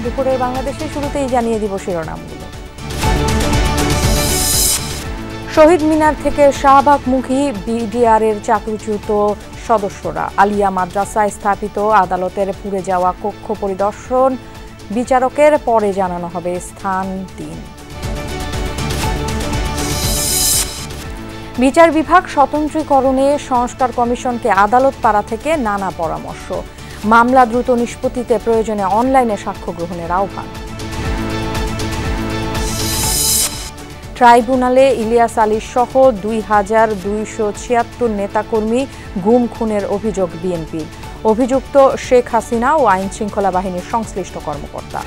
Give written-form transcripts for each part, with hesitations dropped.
দুপুরের বাংলাদেশে শুরুতেই জানিয়ে দিব শিরোনামগুলো। শহীদ মিনার থেকে শাহবাগমুখী বিডিআরের চাকরিচ্যুত সদস্যরা আলিয়া মাদ্রাসায় স্থাপিত আদালতের পুড়ে যাওয়া কক্ষ পরিদর্শন, বিচারকের পরে জানানো হবে স্থান দিন। বিচার বিভাগ স্বতন্ত্রীকরণে সংস্কার কমিশনকে আদালত পাড়া থেকে নানা পরামর্শ, মামলা দ্রুত নিষ্পত্তিতে প্রয়োজনে অনলাইনে সাক্ষ্য গ্রহণের আহ্বান। ট্রাইব্যুনালে ইলিয়াস আলী সহ ২,২৭৬ নেতাকর্মী গুম খুনের অভিযোগ বিএনপির, অভিযুক্ত শেখ হাসিনা ও আইন শৃঙ্খলা বাহিনীর সংশ্লিষ্ট কর্মকর্তা।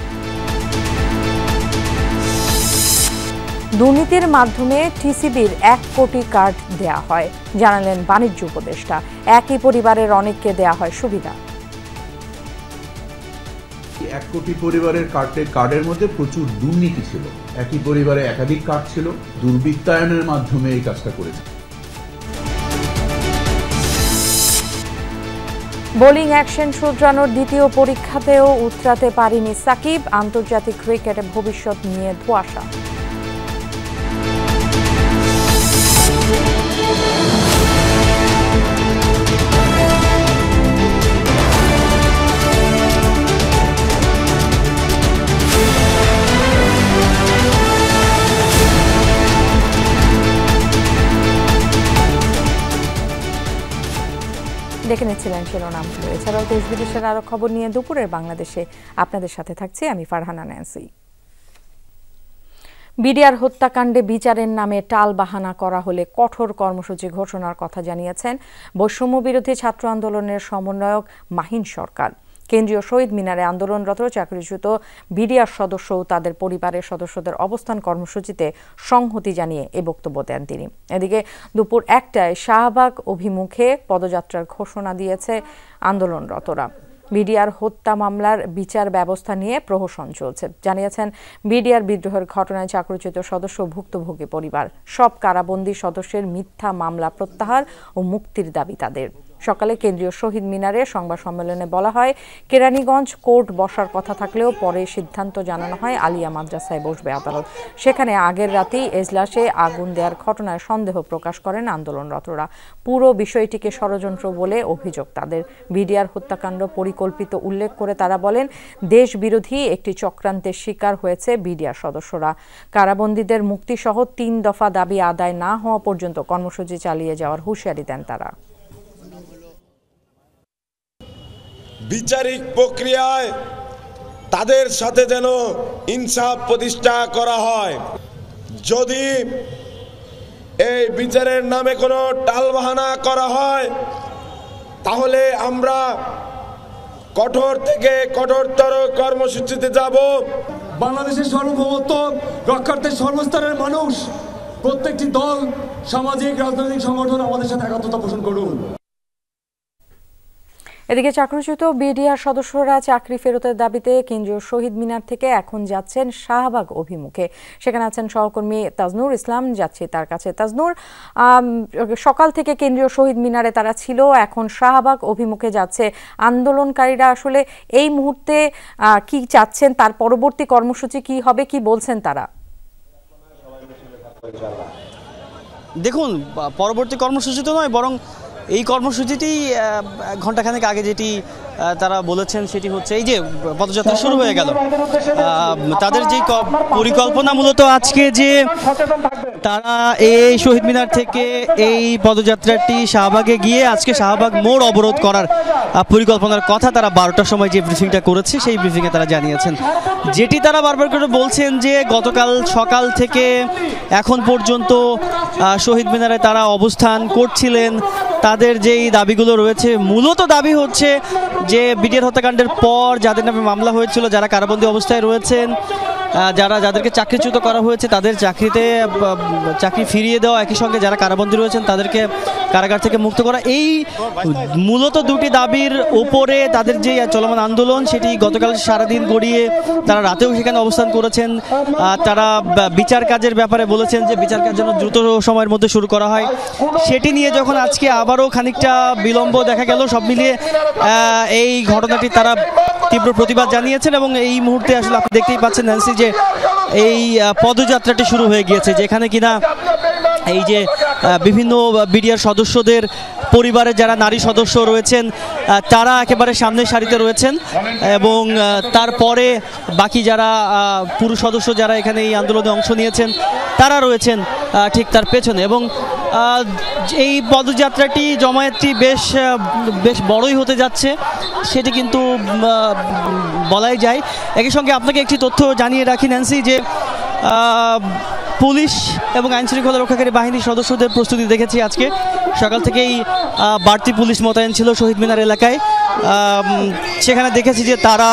দুর্নীতির মাধ্যমে টিসিবির ১ কোটি কার্ড দেয়া হয়, জানালেন বাণিজ্য উপদেষ্টা। একই পরিবারের অনেককে দেয়া হয় সুবিধা। ১ কোটি পরিবারের কার্ডের মধ্যে প্রচুর দুর্নীতি ছিল। একই পরিবারে একাধিক কার্ড ছিল, দুর্বৃত্তায়নের মাধ্যমে এই কাজটা করেছে। বোলিং অ্যাকশন শুধরানোর দ্বিতীয় পরীক্ষাতেও উতরাতে পারেনি সাকিব, আন্তর্জাতিক ক্রিকেটে ভবিষ্যৎ নিয়ে ধোঁয়াশা। দেখে নিচ্ছিলেন শিরোনামগুলো। এছাড়াও দেশ বিদেশের আরো খবর নিয়ে দুপুরের বাংলাদেশে আপনাদের সাথে থাকছি আমি ফারহানা ন্যান্সি। বিডিআর হত্যাকাণ্ডে বিচারের নামে টালবাহানা করা হলে কঠোর কর্মসূচি ঘোষণার কথা জানিয়েছেন বৈষম্য বিরোধী ছাত্র আন্দোলনের সমন্বয়ক মাহিন সরকার। কেন্দ্রীয় শহীদ মিনারে আন্দোলনরত চাকরিচ্যুত বিডিআর সদস্য ও তাদের পরিবারের সদস্যদের অবস্থান কর্মসূচিতে সংহতি জানিয়ে এ বক্তব্য দেন তিনি। এদিকে দুপুর ১টায় শাহবাগ অভিমুখে পদযাত্রার ঘোষণা দিয়েছে আন্দোলনরতরা। বিডিআর হত্যা মামলার বিচার ব্যবস্থা নিয়ে প্রহসন চলছে, জানিয়েছেন বিডিআর বিদ্রোহের ঘটনায় চাকরিচ্যুত সদস্য ভুক্তভোগী পরিবার। সব কারাবন্দী সদস্যের মিথ্যা মামলা প্রত্যাহার ও মুক্তির দাবি তাদের। সকালে কেন্দ্রীয় শহীদ মিনারে সংবাদ সম্মেলনে বলা হয়, কেরানীগঞ্জ কোর্ট বসার কথা থাকলেও পরে সিদ্ধান্ত জানানো হয় আলিয়া মাদ্রাসায় বসবে আদালত। সেখানে আগের রাতেই এজলাসে আগুন দেওয়ার ঘটনায় সন্দেহ প্রকাশ করেন আন্দোলনরতরা। পুরো বিষয়টিকে ষড়যন্ত্র বলে অভিযোগ তাদের। বিডিআর হত্যাকাণ্ড পরিকল্পিত উল্লেখ করে তারা বলেন, দেশ বিরোধী একটি চক্রান্তের শিকার হয়েছে বিডিআর সদস্যরা। কারাবন্দীদের মুক্তিসহ ৩ দফা দাবি আদায় না হওয়া পর্যন্ত কর্মসূচি চালিয়ে যাওয়ার হুঁশিয়ারি দেন তারা। বিচারিক প্রক্রিয়ায় তাদের সাথে যেন ইনসাফ প্রতিষ্ঠা করা হয়। যদি এই বিচারের নামে কোনো টালবাহানা করা হয় তাহলে আমরা কঠোর থেকে কঠোরতর কর্মসূচিতে যাব। বাংলাদেশের সার্বভৌমত্ব রক্ষার্থে সর্বস্তরের মানুষ, প্রত্যেকটি দল, সামাজিক রাজনৈতিক সংগঠন আমাদের সাথে একাত্মতা পোষণ করুন। এদিকে চাকরিচ্যুত বিডিআর সদস্যরা চাকরি ফেরতের দাবিতে কেন্দ্রীয় শহীদ মিনার থেকে এখন যাচ্ছেন শাহবাগ অভিমুখে। সেখানে আছেন সহকর্মী তাজনুর ইসলাম, যাচ্ছি তার কাছে। তাজনুর, সকাল থেকে কেন্দ্রীয় শহীদ মিনারে তারা ছিল, এখন শাহবাগ অভিমুখে যাচ্ছে। আন্দোলনকারীরা আসলে এই মুহূর্তে কি চাচ্ছেন, তার পরবর্তী কর্মসূচি কি হবে, কি বলছেন তারা? দেখুন, পরবর্তী কর্মসূচি তো নয়, বরং এই কর্মসূচিটি ঘণ্টাখানেক আগে যেটি তারা বলেছেন সেটি হচ্ছে এই যে পদযাত্রা শুরু হয়ে গেল। তাদের যে পরিকল্পনা মূলত আজকে যে তারা এই শহীদ মিনার থেকে এই পদযাত্রাটি শাহবাগে গিয়ে আজকে শাহবাগ মোড় অবরোধ করার পরিকল্পনার কথা তারা 12টার সময় যে ব্রিফিংটা করেছে সেই ব্রিফিংয়ে তারা জানিয়েছেন। যেটি তারা বারবার করে বলছেন যে গতকাল সকাল থেকে এখন পর্যন্ত শহীদ মিনারে তারা অবস্থান করছিলেন। তাদের যেই দাবিগুলো রয়েছে, মূলত দাবি হচ্ছে যে বিডিআর হত্যাকাণ্ডের পর যাদের নামে মামলা হয়েছিল, যারা কারাবন্দী অবস্থায় রয়েছেন, যাদেরকে চাকরিচ্যুত করা হয়েছে তাদের চাকরি ফিরিয়ে দেওয়া, একই সঙ্গে যারা কারাবন্দী রয়েছেন তাদেরকে কারাগার থেকে মুক্ত করা। এই মূলত দুটি দাবির ওপরে তাদের যে চলমান আন্দোলন সেটি গতকাল সারাদিন গড়িয়ে তারা রাতেও সেখানে অবস্থান করেছেন। তারা বিচার কাজের ব্যাপারে বলেছেন যে বিচার কাজ যেন দ্রুত সময়ের মধ্যে শুরু করা হয়। সেটি নিয়ে যখন আজকে আবারও খানিকটা বিলম্ব দেখা গেল, সব মিলিয়ে এই ঘটনাটি তারা তীব্র প্রতিবাদ জানিয়েছেন। এবং এই মুহূর্তে আসলে আপনি দেখতেই পাচ্ছেন ন্যান্সি যে এই পদযাত্রাটি শুরু হয়ে গিয়েছে, যেখানে কিনা এই যে বিভিন্ন বিডিআর সদস্যদের পরিবারের যারা নারী সদস্য রয়েছেন তারা একেবারে সামনের সারিতে রয়েছেন, এবং তারপরে বাকি যারা পুরুষ সদস্য যারা এখানে এই আন্দোলনে অংশ নিয়েছেন তারা রয়েছেন ঠিক তার পেছনে। এবং এই পদযাত্রাটি জমায়েতটি বেশ বড়ই হতে যাচ্ছে, সেটি কিন্তু বলাই যায়। একই সঙ্গে আপনাকে একটি তথ্য জানিয়ে রাখি ন্যান্সি, যে পুলিশ এবং আইনশৃঙ্খলা রক্ষাকারী বাহিনীর সদস্যদের প্রস্তুতি দেখেছি। আজকে সকাল থেকেই বাড়তি পুলিশ মোতায়েন ছিল শহীদ মিনার এলাকায়। সেখানে দেখেছি যে তারা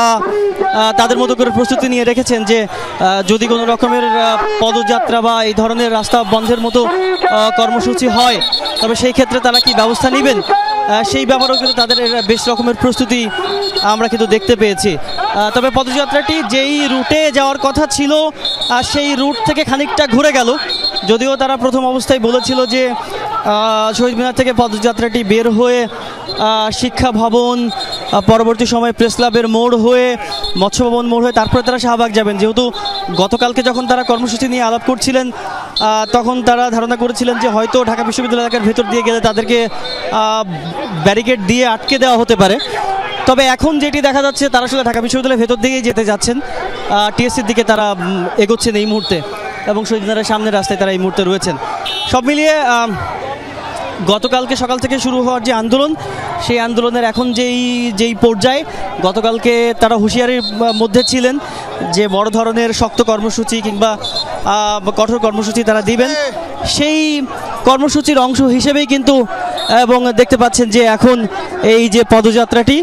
তাদের মতো করে প্রস্তুতি নিয়ে রেখেছেন যে যদি কোনো রকমের পদযাত্রা বা এই ধরনের রাস্তা বন্ধের মতো কর্মসূচি হয় তবে সেই ক্ষেত্রে তারা কি ব্যবস্থা নেবেন, সেই ব্যাপারেও কিন্তু তাদের বেশ রকমের প্রস্তুতি আমরা কিন্তু দেখতে পেয়েছি। তবে পদযাত্রাটি যেই রুটে যাওয়ার কথা ছিল সেই রুট থেকে খানিকটা ঘুরে গেল, যদিও তারা প্রথম অবস্থায় বলেছিল যে শহীদ মিনার থেকে পদযাত্রাটি বের হয়ে শিক্ষা ভবন, পরবর্তী সময় প্রেস ক্লাবের মোড় হয়ে মৎস্য ভবন মোড় হয়ে তারপরে তারা শাহবাগ যাবেন। যেহেতু গতকালকে যখন তারা কর্মসূচি নিয়ে আলাপ করছিলেন তখন তারা ধারণা করেছিলেন যে হয়তো ঢাকা বিশ্ববিদ্যালয় এলাকার ভেতর দিয়ে গেলে তাদেরকে ব্যারিকেড দিয়ে আটকে দেওয়া হতে পারে। তবে এখন যেটি দেখা যাচ্ছে তারা আসলে ঢাকা বিশ্ববিদ্যালয়ের ভেতর দিকেই যেতে যাচ্ছেন, টিএসসির দিকে তারা এগোচ্ছেন এই মুহূর্তে, এবং শহীদ মিনারের সামনের রাস্তায় তারা এই মুহূর্তে রয়েছেন। সব মিলিয়ে গতকালকে সকাল থেকে শুরু হওয়ার যে আন্দোলন, সেই আন্দোলনের এখন যেই পর্যায়ে, গতকালকে তারা হুঁশিয়ারির মধ্যে ছিলেন যে বড় ধরনের শক্ত কর্মসূচি কিংবা কঠোর কর্মসূচি তারা দিবেন, সেই কর্মসূচির অংশ হিসেবেই কিন্তু এবং দেখতে পাচ্ছেন যে এখন এই যে পদযাত্রাটি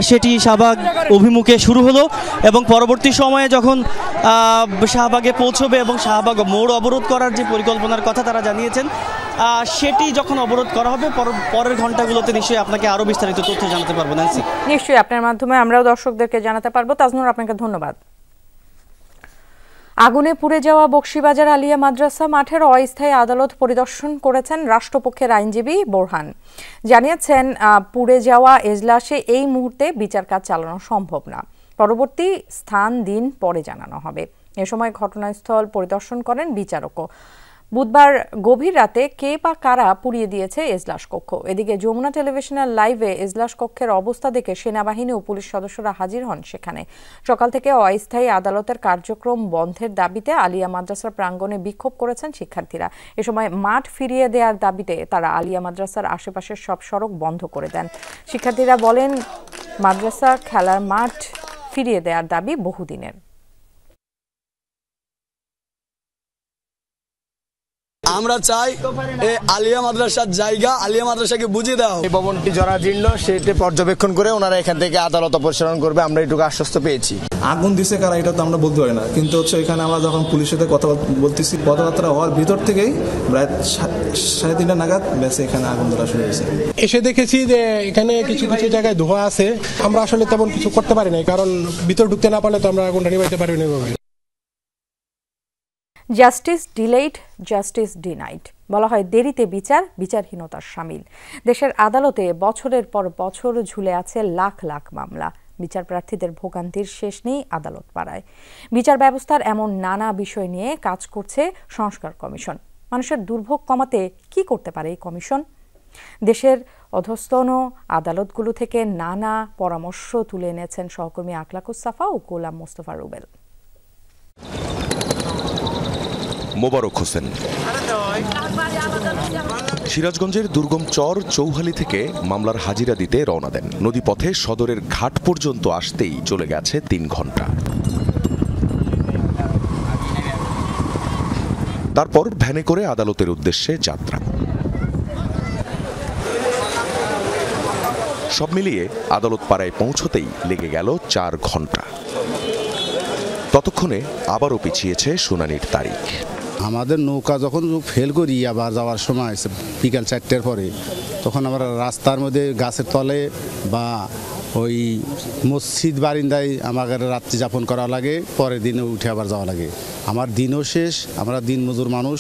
সেটি শাহবাগ অভিমুখে শুরু হলো, এবং পরবর্তী সময়ে যখন শাহবাগে পৌঁছবে এবং শাহবাগ মোড় অবরোধ করার যে পরিকল্পনার কথা তারা জানিয়েছেন, সেটি যখন অবরোধ করা হবে পরের ঘন্টাগুলোতে নিশ্চয়ই আপনাকে আরও বিস্তারিত তথ্য জানাতে পারবো ন্যান্সি। নিশ্চয়ই আপনার মাধ্যমে আমরাও দর্শকদেরকে জানাতে পারবো। তাজনুর, আপনাকে ধন্যবাদ। আগুনে পুড়ে যাওয়া বকশীবাজার আলিয়া মাদ্রাসা মাঠের অস্থায়ী আদালত পরিদর্শন করেছেন রাষ্ট্রপক্ষের আইনজীবী বোরহান। জানিয়েছেন পুড়ে যাওয়া এজলাসে এই মুহূর্তে বিচার কাজ চালানো সম্ভব না, পরবর্তী স্থান দিন পরে জানানো হবে। এ সময় ঘটনাস্থল পরিদর্শন করেন বিচারকও। বুধবার গভীর রাতে কে বা কারা পুড়িয়ে দিয়েছে এজলাস কক্ষ। এদিকে যমুনা টেলিভিশনের লাইভে এজলাস কক্ষের অবস্থা দেখে সেনাবাহিনী ও পুলিশ সদস্যরা হাজির হন সেখানে। সকাল থেকে অস্থায়ী আদালতের কার্যক্রম বন্ধের দাবিতে আলিয়া মাদ্রাসার প্রাঙ্গণে বিক্ষোভ করেছেন শিক্ষার্থীরা। এ সময় মাঠ ফিরিয়ে দেওয়ার দাবিতে তারা আলিয়া মাদ্রাসার আশেপাশের সব সড়ক বন্ধ করে দেন। শিক্ষার্থীরা বলেন, মাদ্রাসা খেলার মাঠ ফিরিয়ে দেওয়ার দাবি বহুদিনের। আমরা চাই আলিয়া মাদ্রাসার জায়গা আলিয়া মাদ্রাসাকে বুঝিয়ে দেওয়া। এই ভবনটি জরাজীর্ণ, সেটি পর্যবেক্ষণ করে ওনারা এখান থেকে আদালত অপসারণ করবে, আমরা এটুকু আশ্বস্ত পেয়েছি। আগুন দিছে কারা এটা তো আমরা বলতে পারি না, কিন্তু হচ্ছে এখানে আমরা যখন পুলিশের সাথে কথা বলতেছি, কথাবার্তা হওয়ার ভিতর থেকেই প্রায় 3:30 নাগাদ বেশি এখানে আগুন ধরা শুরু হয়েছে। এসে দেখেছি যে এখানে কিছু কিছু জায়গায় ধোঁয়া আছে, আমরা আসলে তেমন কিছু করতে পারি না, কারণ ভিতর ঢুকতে না পারলে তো আমরা আগুনটা নিভাইতে পারি না। জাস্টিস ডিলেইড, জাস্টিস ডিনাইড বলা হয় দেরিতে বিচার, বিচারহীনতার শামিল। দেশের আদালতে বছরের পর বছর ঝুলে আছে লাখ লাখ মামলা। বিচার প্রার্থীদের ভোগান্তির শেষ নেই আদালত পাড়ায়। বিচার ব্যবস্থার এমন নানা বিষয় নিয়ে কাজ করছে সংস্কার কমিশন। মানুষের দুর্ভোগ কমাতে কি করতে পারে এই কমিশন? দেশের অধস্তন আদালতগুলো থেকে নানা পরামর্শ তুলে এনেছেন সহকর্মী আখলাকুস সাফা ও গোলাম মোস্তফা রুবেল। মোবারক হোসেন সিরাজগঞ্জের দুর্গম চর চৌহালি থেকে মামলার হাজিরা দিতে রওনা দেন। নদীপথে সদরের ঘাট পর্যন্ত আসতেই চলে গেছে 3 ঘন্টা। তারপর ভ্যানে করে আদালতের উদ্দেশ্যে যাত্রা। সব মিলিয়ে আদালত পাড়ায় পৌঁছতেই লেগে গেল 4 ঘন্টা। ততক্ষণে আবারও পিছিয়েছে শুনানির তারিখ। আমাদের নৌকা যখন ফেল করি আবার যাওয়ার সময় বিকাল 4টার পরে, তখন আমরা রাস্তার মধ্যে গাছের তলে বা ওই মসজিদ বারিন্দায় আমাদের রাত্রি যাপন করা লাগে, পরের দিনে উঠে আবার যাওয়া লাগে। আমার দিনও শেষ, আমরা দিন মজুর মানুষ।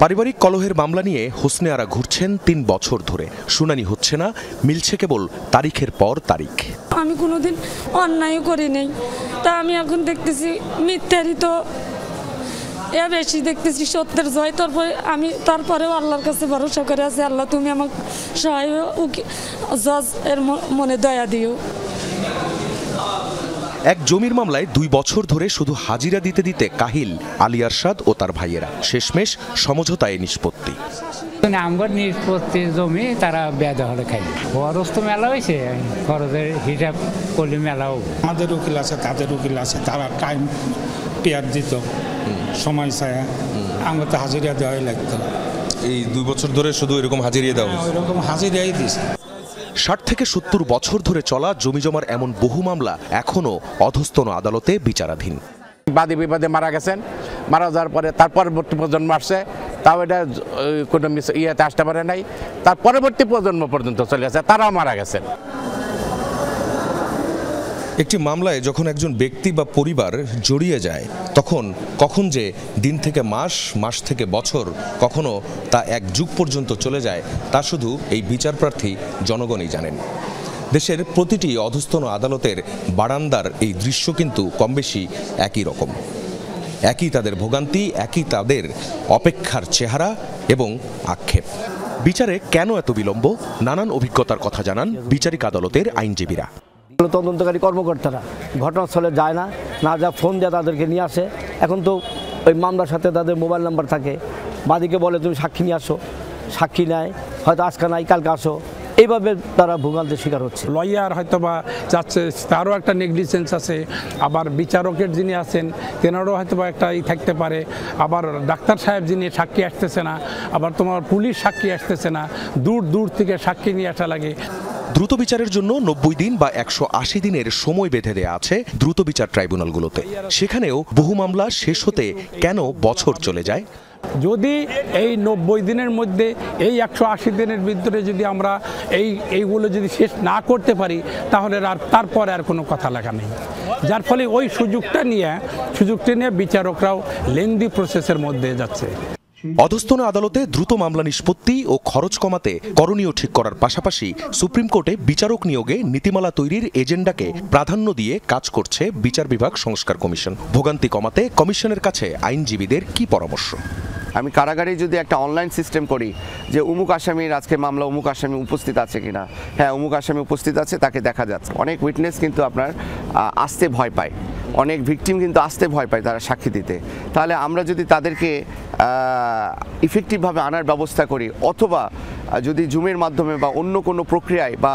পারিবারিক কলহের মামলা নিয়ে হোসনে আরা ঘুরছেন 3 বছর ধরে। শুনানি হচ্ছে না, মিলছে কেবল তারিখের পর তারিখ। আমি কোনোদিন অন্যায় করি নাই। তা আমি এখন দেখতেছি মিথ্যারই তো বেশি দেখতেছি, সত্যের জয়। তারপরেও আল্লাহর কাছে ভরসা করে আছে, আল্লাহ তুমি আমাকে সহায় জজ এর মনে দয়া দিও। এক জমির মামলায় 2 বছর ধরে শুধু হাজিরা দিতে দিতে কাহিল আলী আরশাদ ও তার ভাইয়েরা, শেষমেশ সমঝোতায় নিষ্পত্তি। আমগর নিষ্পত্তি জমি তারা বেদা হলে খাই, খরচ তো মেলা হয়েছে, খরচের হিসাব করলে মেলাও। আমাদের উকিল আছে, তাদের উকিল আছে, তারা টাইম পেয়ার দিত, সময় ছায়া আমরা তো হাজিরা দেওয়াই লাগতো। এই 2 বছর ধরে শুধু এরকম হাজিরা দেওয়া, ওইরকম হাজিরাই দিছে। 60 থেকে 70 বছর ধরে চলা জমিজমার এমন বহু মামলা এখনো অধস্তন আদালতে বিচারাধীন। বাদী বিবাদে মারা গেছেন, মারা যাওয়ার পরে তার পরবর্তী প্রজন্ম আসছে, তাও এটা কোনো ইয়েতে আসতে পারে নাই, তার পরবর্তী প্রজন্ম পর্যন্ত চলে গেছে, তারাও মারা গেছেন। একটি মামলায় যখন একজন ব্যক্তি বা পরিবার জড়িয়ে যায়, তখন কখন যে দিন থেকে মাস, মাস থেকে বছর, কখনো তা 1 যুগ পর্যন্ত চলে যায়, তা শুধু এই বিচারপ্রার্থী জনগণই জানেন। দেশের প্রতিটি অধস্তন আদালতের বারান্দার এই দৃশ্য কিন্তু কমবেশি একই রকম। একই তাদের ভোগান্তি, একই তাদের অপেক্ষার চেহারা এবং আক্ষেপ। বিচারে কেন এত বিলম্ব? নানান অভিজ্ঞতার কথা জানান বিচারিক আদালতের আইনজীবীরা। তদন্তকারী কর্মকর্তারা ঘটনাস্থলে যায় না, না যা ফোন দিয়ে তাদেরকে নিয়ে আসে। এখন তো ওই মামলার সাথে তাদের মোবাইল নাম্বার থাকে, বাদীকে বলে তুমি সাক্ষী নিয়ে আসো, সাক্ষী নেয়, হয়তো আজকে নাই কালকে আসো, এইভাবে তারা ভোগান্তির শিকার হচ্ছে। লয়ার হয়তো বা যাচ্ছে, তারও একটা নেগলিজেন্স আছে, আবার বিচারকের যিনি আছেন তেনারও হয়তো বা একটা থাকতে পারে, আবার ডাক্তার সাহেব যিনি সাক্ষী আসতেছে না, আবার তোমার পুলিশ সাক্ষী আসতেছে না, দূর দূর থেকে সাক্ষী নিয়ে আসা লাগে। দ্রুত বিচারের জন্য 90 দিন বা 180 দিনের সময় বেঁধে দেয়া আছে দ্রুত বিচার ট্রাইব্যুনালগুলোতে। সেখানেও বহু মামলা শেষ হতে কেন বছর চলে যায়? যদি এই 90 দিনের মধ্যে, এই 180 দিনের ভিতরে যদি আমরা এইগুলো যদি শেষ না করতে পারি, তাহলে তারপরে আর কোনো কথা লেখা নেই। যার ফলে ওই সুযোগটা নিয়ে বিচারকরাও লেন্দি প্রসেসের মধ্যে যাচ্ছে। অধস্তন আদালতে দ্রুত মামলা নিষ্পত্তি ও খরচ কমাতে করণীয় ঠিক করার পাশাপাশি সুপ্রিম কোর্টে বিচারক নিয়োগে নীতিমালা তৈরির এজেন্ডাকে প্রাধান্য দিয়ে কাজ করছে বিচার বিভাগ সংস্কার কমিশন। ভোগান্তি কমাতে কমিশনের কাছে আইনজীবীদের কি পরামর্শ? আমি কারাগারে যদি একটা অনলাইন সিস্টেম করি যে অমুক আসামির আজকে মামলা, অমুক আসামি উপস্থিত আছে কিনা, হ্যাঁ অমুক আসামি উপস্থিত আছে, তাকে দেখা যাচ্ছে। অনেক উইটনেস কিন্তু আপনার আসতে ভয় পায়, অনেক ভিকটিম কিন্তু আসতে ভয় পায় তারা সাক্ষী দিতে। তাহলে আমরা যদি তাদেরকে ইফেক্টিভভাবে আনার ব্যবস্থা করি, অথবা যদি জুমের মাধ্যমে বা অন্য কোনো প্রক্রিয়ায় বা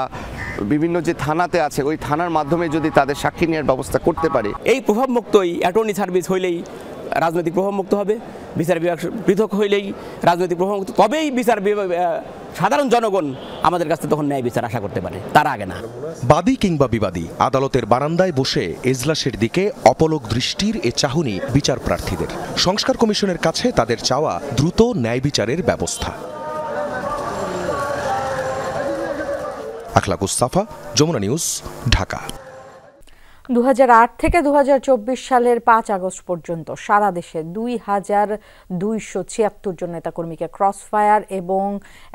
বিভিন্ন যে থানাতে আছে ওই থানার মাধ্যমে যদি তাদের সাক্ষী নেওয়ার ব্যবস্থা করতে পারি। এই প্রভাবমুক্তই অ্যাটর্নি সার্ভিস হইলেই রাজনৈতিক প্রভাবমুক্ত হবে, বিচার বিভাগ পৃথক হইলেই রাজনৈতিক প্রভাবমুক্ত, তবেই বিচার বিভাগ সাধারণ জনগণ আমাদের কাছে তখন ন্যায় বিচার আশা করতে পারে, তার আগে না। বাদী কিংবা বিবাদী আদালতের বারান্দায় বসে এজলাসের দিকে অপলক দৃষ্টির এ চাহনি বিচার প্রার্থীদের। সংস্কার কমিশনের কাছে তাদের চাওয়া দ্রুত ন্যায় বিচারের ব্যবস্থা। আখলাকুস সাফা, যমুনা নিউজ, ঢাকা। 2008 থেকে 2024 সালের 5 আগস্ট পর্যন্ত সারা দেশে 2276 জন নেতাকর্মীকে ক্রসফায়ার এবং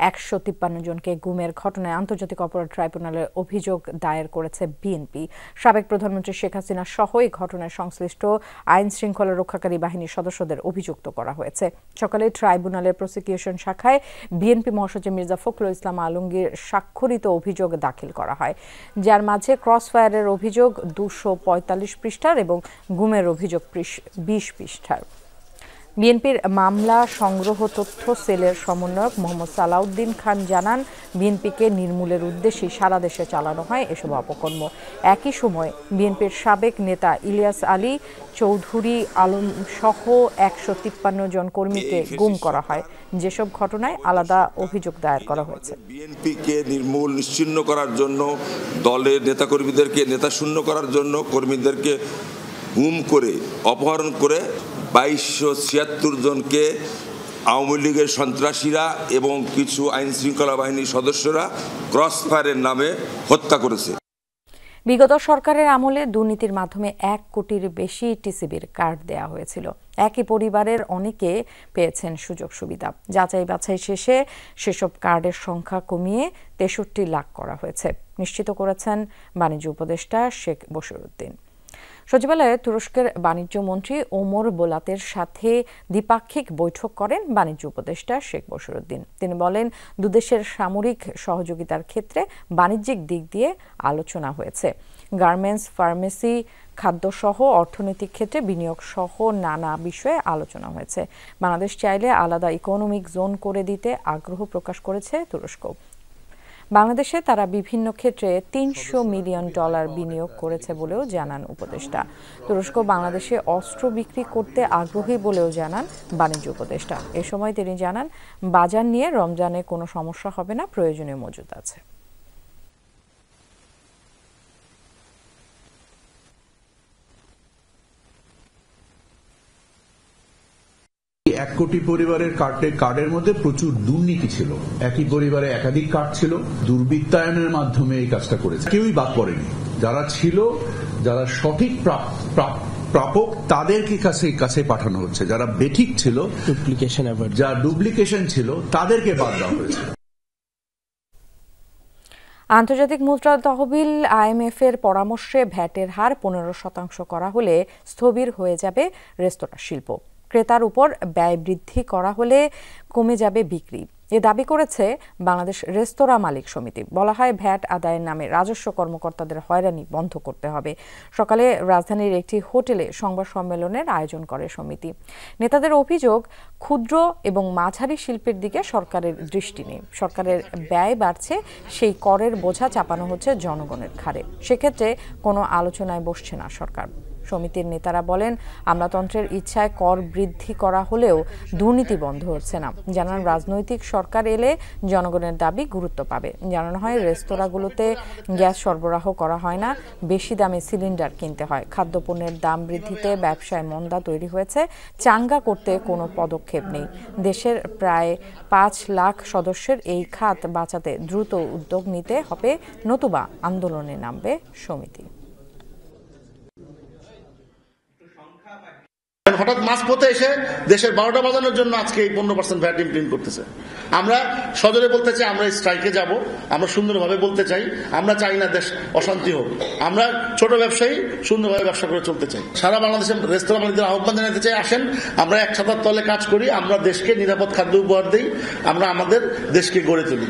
153 জনকে গুমের ঘটনায় আন্তর্জাতিক অপরাধ ট্রাইব্যুনালে অভিযোগ দায়ের করেছে বিএনপি। সাবেক প্রধানমন্ত্রী শেখ হাসিনা সহ এই ঘটনায় সংশ্লিষ্ট আইন শৃঙ্খলা রক্ষাকারী বাহিনীর সদস্যদের অভিযুক্ত করা হয়েছে। সকালে ট্রাইব্যুনালের প্রসিকিউশন শাখায় বিএনপি মহাসচিব মির্জা ফখরুল ইসলাম আলমগীর স্বাক্ষরিত অভিযোগ দাখিল করা হয়, যার মাঝে ক্রসফায়ারের অভিযোগ 245 পৃষ্ঠার এবং গুমের অভিযোগ 20 পৃষ্ঠার। বিএনপির মামলা সংগ্রহ তথ্য সেলের সমন্বয়ক মোহাম্মদ সালাউদ্দিন খান জানান, বিএনপিকে নির্মূলের উদ্দেশ্যে সারা দেশে চালানো হয় এসব অপকর্ম। একই সময় বিএনপির সাবেক নেতা ইলিয়াস আলী চৌধুরী আলম সহ 153 জন কর্মীকে গুম করা হয়, যেসব ঘটনায় আলাদা অভিযোগ দায়ের করা হয়েছে। বিএনপিকে নির্মূল নিশ্চিহ্ন করার জন্য, দলের নেতাকর্মীদেরকে নেতাশূন্য করার জন্য কর্মীদেরকে গুম করে অপহরণ করে 2276 জনকে আওয়ামী লীগের সন্ত্রাসীরা এবং কিছু আইন শৃঙ্খলা বাহিনীর সদস্যরা ক্রসফায়ারের নামে হত্যা করেছে। বিগত সরকারের আমলে দুর্নীতির মাধ্যমে ১ কোটির বেশি টিসিবির কার্ড দেয়া হয়েছিল। একই পরিবারের অনেকে পেয়েছেন সুযোগ সুবিধা। যাচাই বাছাই শেষে সেসব কার্ডের সংখ্যা কমিয়ে ৬৩ লাখ করা হয়েছে, নিশ্চিত করেছেন বাণিজ্য উপদেষ্টা শেখ বশিরউদ্দিন। সচিবালয়ে তুরস্কের বাণিজ্য মন্ত্রী ওমর বোলাতের সাথে দ্বিপাক্ষিক বৈঠক করেন বাণিজ্য উপদেষ্টা শেখ বশিরউদ্দিন। তিনি বলেন, দুদেশের সামরিক সহযোগিতার ক্ষেত্রে বাণিজ্যিক দিক দিয়ে আলোচনা হয়েছে। গার্মেন্টস, ফার্মেসি, খাদ্যসহ অর্থনৈতিক ক্ষেত্রে বিনিয়োগ সহ নানা বিষয়ে আলোচনা হয়েছে। বাংলাদেশ চাইলে আলাদা ইকোনমিক জোন করে দিতে আগ্রহ প্রকাশ করেছে তুরস্ক। বাংলাদেশে তারা বিভিন্ন ক্ষেত্রে $300 মিলিয়ন বিনিয়োগ করেছে বলেও জানান উপদেষ্টা। তুরস্ক বাংলাদেশে অস্ত্র বিক্রি করতে আগ্রহী বলেও জানান বাণিজ্য উপদেষ্টা। এ সময় তিনি জানান, বাজার নিয়ে রমজানে কোনো সমস্যা হবে না, প্রয়োজনীয় মজুদ আছে। 1 কোটি পরিবারের কার্ডের মধ্যে প্রচুর দুর্নীতি ছিল। একই পরিবারে একাধিক কার্ড ছিল, দুর্বৃত্তায়নের মাধ্যমে এই কাজটা করেছে। কেউই বাদ পড়েনি। যারা ছিল, যারা সঠিক প্রাপক তাদেরকে কাছে পাঠানো হচ্ছে। যারা বেঠিক ছিল, যা ডুপ্লিকেশন ছিল, তাদেরকে বাদ দেওয়া হয়েছে। আন্তর্জাতিক মুদ্রা তহবিল IMF এর পরামর্শে ভ্যাটের হার 15% করা হলে স্থবির হয়ে যাবে রেস্তোরাঁ শিল্প। ক্রেতার উপর ব্যয় বৃদ্ধি করা হলে কমে যাবে বিক্রি, এ দাবি করেছে বাংলাদেশ রেস্তোরাঁ মালিক সমিতি। বলা হয়, ভ্যাট আদায়ের নামে রাজস্ব কর্মকর্তাদের হয়রানি বন্ধ করতে হবে। সকালে রাজধানীর একটি হোটেলে সংবাদ সম্মেলনের আয়োজন করে সমিতি। নেতাদের অভিযোগ, ক্ষুদ্র এবং মাঝারি শিল্পের দিকে সরকারের দৃষ্টি নেই। সরকারের ব্যয় বাড়ছে, সেই করের বোঝা চাপানো হচ্ছে জনগণের ঘাড়ে। সেক্ষেত্রে কোনো আলোচনায় বসছে না সরকার। সমিতির নেতারা বলেন, আমলাতন্ত্রের ইচ্ছায় কর বৃদ্ধি করা হলেও দুর্নীতি বন্ধ হচ্ছে না। জানান, রাজনৈতিক সরকার এলে জনগণের দাবি গুরুত্ব পাবে। জানানো হয়, রেস্তোরাঁগুলোতে গ্যাস সরবরাহ করা হয় না, বেশি দামে সিলিন্ডার কিনতে হয়। খাদ্যপণ্যের দাম বৃদ্ধিতে ব্যবসায় মন্দা তৈরি হয়েছে, চাঙ্গা করতে কোনো পদক্ষেপ নেই। দেশের প্রায় 5 লাখ সদস্যের এই খাত বাঁচাতে দ্রুত উদ্যোগ নিতে হবে, নতুবা আন্দোলনে নামবে সমিতি। হঠাৎ মাঝপথে এসে দেশের 12টা বাজানোর জন্য আজকে এই 15% ভ্যাট ইমপ্লিমেন্ট করতেছে। আমরা সজোরে বলতে চাই, আমরা স্ট্রাইকে যাব, আমরা সুন্দরভাবে বলতে চাই, আমরা চাই না দেশ অশান্তি হোক। আমরা ছোট ব্যবসায়ী সুন্দরভাবে ব্যবসা করে চলতে চাই। সারা বাংলাদেশের রেস্তোরাঁ মালিকদের আহ্বান জানাতে চাই, আসেন আমরা এক ছাতার তলে কাজ করি, আমরা দেশকে নিরাপদ খাদ্য উপহার দিই, আমরা আমাদের দেশকে গড়ে তুলি।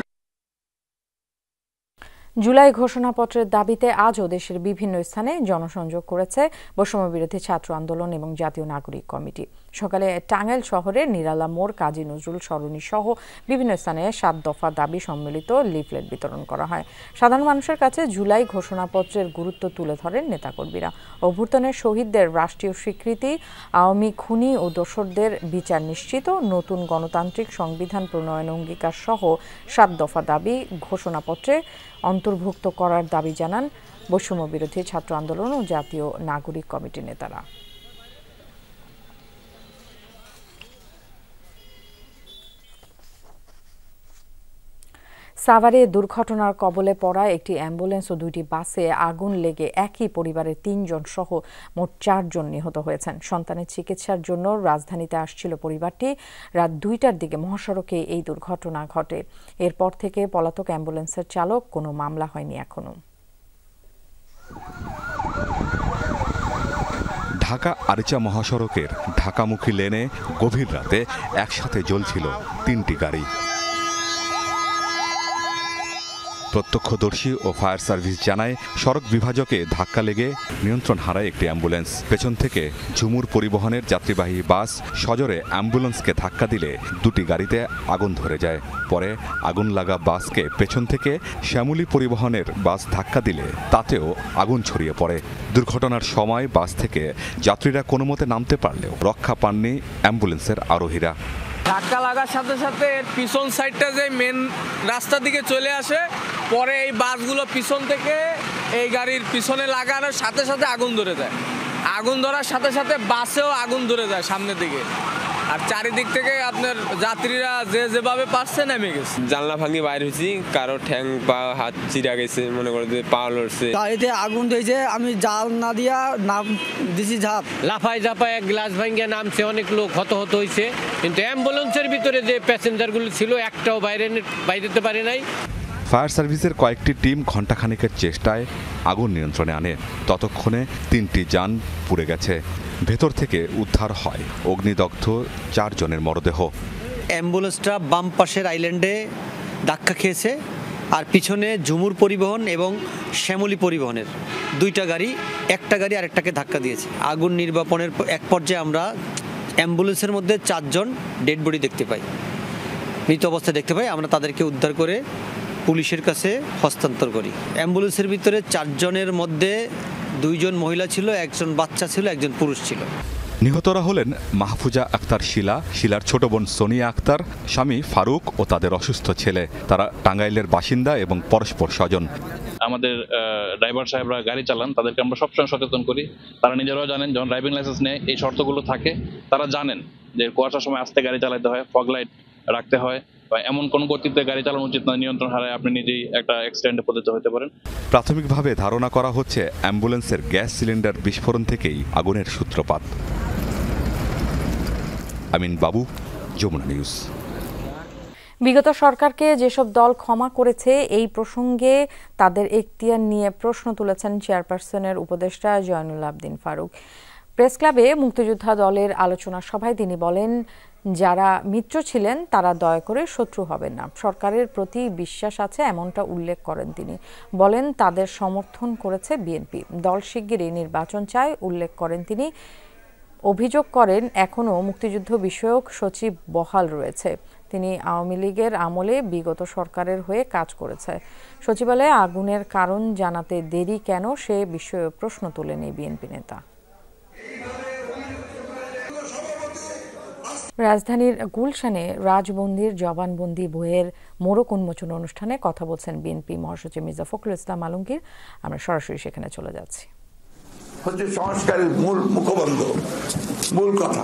জুলাই ঘোষণাপত্রের দাবিতে আজও দেশের বিভিন্ন স্থানে জনসংযোগ করেছে বৈষম্য বিরোধী ছাত্র আন্দোলন এবং জাতীয় নাগরিক কমিটি। সকালে টাঙ্গাইল শহরের নিরালা মোড়, কাজী নজরুল সরণি সহ বিভিন্ন স্থানে 7 দফা দাবি সম্মিলিত লিফলেট বিতরণ করা হয়। সাধারণ মানুষের কাছে জুলাই ঘোষণাপত্রের গুরুত্ব তুলে ধরেন নেতাকর্মীরা। অভ্যুত্থানের শহীদদের রাষ্ট্রীয় স্বীকৃতি, আওয়ামী খুনি ও দোসরদের বিচার নিশ্চিত, নতুন গণতান্ত্রিক সংবিধান প্রণয়ন অঙ্গীকার সহ 7 দফা দাবি ঘোষণাপত্রে অন্তর্ভুক্ত করার দাবি জানান বৈষম্য বিরোধী ছাত্র আন্দোলন ও জাতীয় নাগরিক কমিটির নেতারা। সাভারে দুর্ঘটনার কবলে পড়া একটি অ্যাম্বুলেন্স ও 2টি বাসে আগুন লেগে একই পরিবারের 3 জন সহ মোট 4 জন নিহত হয়েছেন। সন্তানের চিকিৎসার জন্য রাজধানীতে আসছিল পরিবারটি। রাত 2টার দিকে মহাসড়কে এই দুর্ঘটনা ঘটে। এরপর থেকে পলাতক অ্যাম্বুলেন্সের চালক, কোনো মামলা হয়নি এখনো। ঢাকা আরিচা মহাসড়কের ঢাকামুখী লেনে গভীর রাতে একসাথে জ্বলছিল 3টি গাড়ি। প্রত্যক্ষদর্শী ও ফায়ার সার্ভিস জানায়, সড়ক বিভাজকে ধাক্কা লেগে নিয়ন্ত্রণ হারায় একটি অ্যাম্বুলেন্স। পেছন থেকে ঝুমুর পরিবহনের যাত্রীবাহী বাস সজোরে অ্যাম্বুলেন্সকে ধাক্কা দিলে 2টি গাড়িতে আগুন ধরে যায়। পরে আগুন লাগা বাসকে পেছন থেকে শ্যামলী পরিবহনের বাস ধাক্কা দিলে তাতেও আগুন ছড়িয়ে পড়ে। দুর্ঘটনার সময় বাস থেকে যাত্রীরা কোনো মতে নামতে পারলেও রক্ষা পাননি অ্যাম্বুলেন্সের আরোহীরা। ধাক্কা লাগার সাথে সাথে পিছন সাইডটা যে মেন রাস্তার দিকে চলে আসে, পরে এই বাসগুলো পিছন থেকে এই গাড়ির পিছনে লাগানোর সাথে সাথে আগুন ধরে যায়। আগুন ধরার সাথে সাথে বাসেও আগুন ধরে যায় সামনের দিকে। আর চারিদিক থেকে আপনার যাত্রীরা যেভাবে পারছে নেমে গেছে। জানলা ভাঙি বাইর হয়েছি, কারো ঠ্যাং পা হাত চিরা গেছে, মনে করে পা লড়ছে। গাড়িতে আগুন দিয়েছে, আমি জাল না দিয়া নাম দিছি ঝাঁপ, লাফাই ঝাপায় গ্লাস ভাঙিয়ে নামছে, অনেক লোক হত হয়েছে, কিন্তু অ্যাম্বুলেন্সের ভিতরে যে প্যাসেঞ্জারগুলো ছিল একটাও বাইরেতে পারে নাই। ফায়ার সার্ভিসের কয়েকটি টিম ঘণ্টাখানেকের চেষ্টায় আগুন নিয়ন্ত্রণে আনে। ততক্ষণে 3টি যান পুড়ে গেছে। ভেতর থেকে উদ্ধার হয় অগ্নিদগ্ধ 4 জনের মরদেহ। অ্যাম্বুলেন্সটা বাম পাশের আইল্যান্ডে ধাক্কা খেয়েছে, আর পিছনে ঝুমুর পরিবহন এবং শ্যামলী পরিবহনের 2টা গাড়ি, একটা গাড়ি আরেকটাকে ধাক্কা দিয়েছে। আগুন নির্বাপনের এক পর্যায়ে আমরা অ্যাম্বুলেন্সের মধ্যে 4 জন ডেড বডি দেখতে পাই, মৃত অবস্থায় দেখতে পাই। আমরা তাদেরকে উদ্ধার করে পুলিশের কাছে হস্তান্তর করি। অ্যাম্বুলেন্সের ভিতরে 4 জনের মধ্যে 2 জন মহিলা ছিল, 1 জন বাচ্চা ছিল, 1 জন পুরুষ ছিল। নিহতরা হলেন মাহফুজা আক্তার শিলা, শিলার ছোট বোন সোনিয়া আক্তার, স্বামী ফারুক ও তাদের অসুস্থ ছেলে। তারা টাঙ্গাইলের বাসিন্দা এবং পরস্পর স্বজন। আমাদের ড্রাইভার সাহেবরা গাড়ি চালান, তাদেরকে আমরা সবসময় সচেতন করি। তারা নিজেরাও জানেন, যখন ড্রাইভিং লাইসেন্স নেয় এই শর্তগুলো থাকে, তারা জানেন যে কুয়াশার সময় আস্তে গাড়ি চালাতে হয়, ফগ লাইট রাখতে হয়, বা এমন কোন গতিতে গাড়ি চালানো উচিত নয়, নিয়ন্ত্রণ হারায় আপনি নিজেই একটা অ্যাক্সিডেন্টে পতিত হতে পারেন। প্রাথমিকভাবে ধারণা করা হচ্ছে অ্যাম্বুলেন্সের গ্যাস সিলিন্ডার বিস্ফোরণ থেকেই আগুনের সূত্রপাত। আমিন বাবু, যমুনা নিউজ। বিগত সরকারকে যেসব দল ক্ষমা করেছে এই প্রসঙ্গে তাদের এখতিয়ার নিয়ে প্রশ্ন তুলেছেন চেয়ারপারসনের উপদেষ্টা জয়নুল আবদিন ফারুক। প্রেস ক্লাবে মুক্তিযোদ্ধা দলের আলোচনা সভায় তিনি বলেন, যারা মিত্র ছিলেন তারা দয়া করে শত্রু হবেন না, সরকারের প্রতি বিশ্বাস আছে এমনটা উল্লেখ করেন তিনি। বলেন তাদের সমর্থন করেছে বিএনপি, দল শিগগিরই নির্বাচন চায় উল্লেখ করেন তিনি। অভিযোগ করেন এখনও মুক্তিযুদ্ধ বিষয়ক সচিব বহাল রয়েছে, তিনি আওয়ামী লীগের আমলে বিগত সরকারের হয়ে কাজ করেছে। সচিবালয়ে আগুনের কারণ জানাতে দেরি কেন সে বিষয়ে প্রশ্ন তোলেন এই বিএনপি নেতা। রাজধানীর গুলশানে রাজবন্দির জবানবন্দি বইয়ের মোড়ক উন্মোচন অনুষ্ঠানে কথা বলছেন বিএনপি মহাসচিব মির্জা ফখরুল ইসলাম আলমগীর। আমরা সরাসরি সেখানে চলে যাচ্ছি। হচ্ছে সংস্কারের মূল মুখবন্ধ, মূল কথা,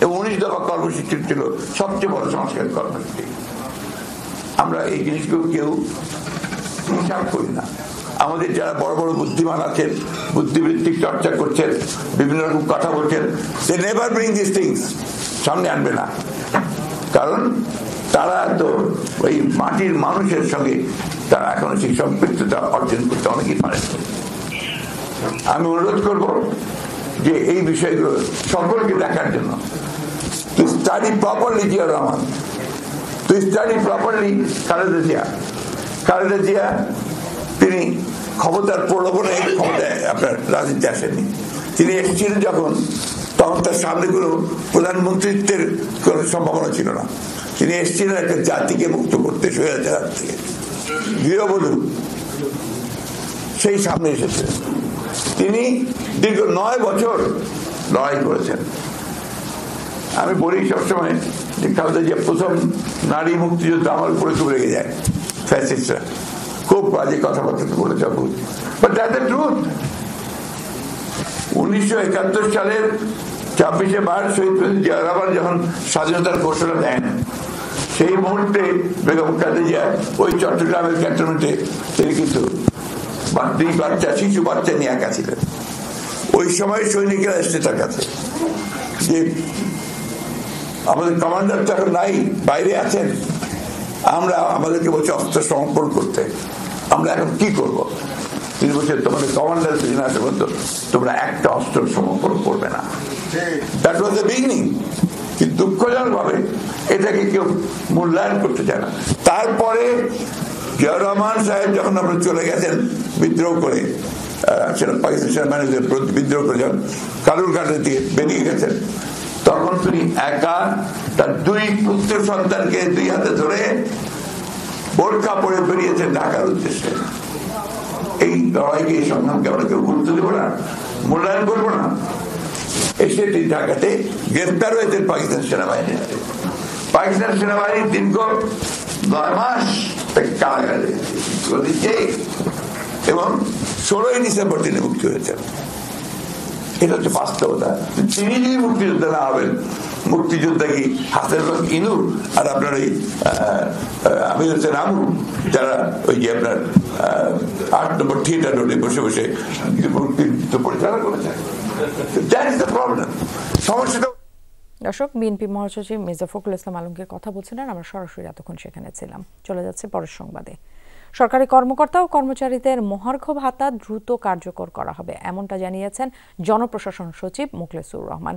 এবং 19 দফা কর্মসূচি ছিল সবচেয়ে বড় সংস্কার কর্মসূচি। আমরা এই জিনিসগুলো কেউ হিসাব করি না। আমাদের যারা বড় বড় বুদ্ধিমান আছেন, বুদ্ধিবৃত্তিক চর্চা করছেন, বিভিন্ন রকম কথা বলছেন, they never bring this things, সামনে আনবে না। কারণ তারা তো ওই মাটির মানুষের সঙ্গে তারা এখনো সেই সম্পৃক্ততা অর্জন করতে অনেকেই পারে। আমি অনুরোধ করব যে এই বিষয়গুলো সকলকে দেখার জন্য, to study properly Zia Rahman, to study properly Khaleda Zia. Khaleda Zia তিনি ক্ষমতার প্রলোভনে ক্ষমতায় আপনার রাজনীতি আসেননি। তিনি এসেছিলেন যখন, তখন তার সামনে কোনো প্রধানমন্ত্রিত্বের কোনো সম্ভাবনা ছিল না। তিনি এসেছিলেন একটা জাতিকে মুক্ত করতে, স্বৈরাচার থেকে। গৃহবধূ সেই সামনে এসেছিলেন। তিনি দীর্ঘ 9 বছর লড়াই করেছেন। আমি বলি সবসময় যে খালেদা জিয়া প্রথম নারী মুক্তিযুদ্ধ আমার উপরে খুব রেগে যায় ফ্যাসিস্টরা, খুব বাজে কথাবার্তা বলেছে। But that's the truth. 1971 সালের 26শে মার্চ শহীদ প্রেসিডেন্ট জিয়া রহমান যখন স্বাধীনতার ঘোষণা দেন, সেই মুহূর্তে বেগম খালেদা জিয়া ওই চট্টগ্রামের ক্যান্টনমেন্টে তিনি কিন্তু 2 বাচ্চা, শিশু বাচ্চা নিয়ে একা ছিলেন। ওই সময় সৈনিকেরা এসছে তার কাছে যে আমাদের কমান্ডার তো এখন নাই, বাইরে আছেন, আমরা আমাদেরকে বলছে অস্ত্র সমর্পণ করতে, আমরা এখন কি করব? তিনি বলছেন তোমাদের কমান্ডার সেদিন আসে বলতো তোমরা একটা অস্ত্র সমর্পণ করবে না। That was the beginning. কিন্তু দুঃখজনক ভাবে এটাকে কেউ মূল্যায়ন করতে চায় না। তারপরে জিয়া রহমান সাহেব যখন আমরা চলে গেছেন বিদ্রোহ করে, পাকিস্তান সেনাবাহিনীর বিদ্রোহ করে যখন কালুরঘাটের দিকে বেরিয়ে গেছেন, তখন তিনি একা তার 2 পুত্র সন্তানকে 2 হাতে ধরে বোরকা পরে বেরিয়েছেন ঢাকার উদ্দেশ্যে। এই লড়াইকে, এই সংগ্রামকে আমরা কেউ গুরুত্ব দেবো না, মূল্যায়ন করবো না। এসে তিনি ঢাকাতে গ্রেফতার হয়েছেন পাকিস্তান সেনাবাহিনীর হাতে। পাকিস্তান সেনাবাহিনী দীর্ঘ 9 মাস কারাগারে এবং 16ই ডিসেম্বর তিনি মুক্তি হয়েছেন। এটা হচ্ছে বাস্তবতা। তিনি যদি মুক্তিযোদ্ধা না হবেন, মুক্তিযোদ্ধা কি হাসিনুল ইনুর আর আপনার ওই আমির হোসেন আমু, যারা ওই যে আপনার 8 নম্বর থিয়েটার রোডে বসে বসে মুক্তিযুদ্ধ পরিচালনা করেছে। That is the problem. সমস্যাটা দর্শক, বিএনপি মহাসচিব মির্জা ফখরুল ইসলাম আলমগীর কথা বলছিলেন, আমরা সরাসরি এতক্ষণ সেখানে ছিলাম। চলে যাচ্ছে পরের সংবাদে। সরকারি কর্মকর্তা ও কর্মচারীদের মহার্ঘ ভাতা দ্রুত কার্যকর করা হবে, এমনটা জানিয়েছেন জনপ্রশাসন সচিব মোখলেসুর রহমান।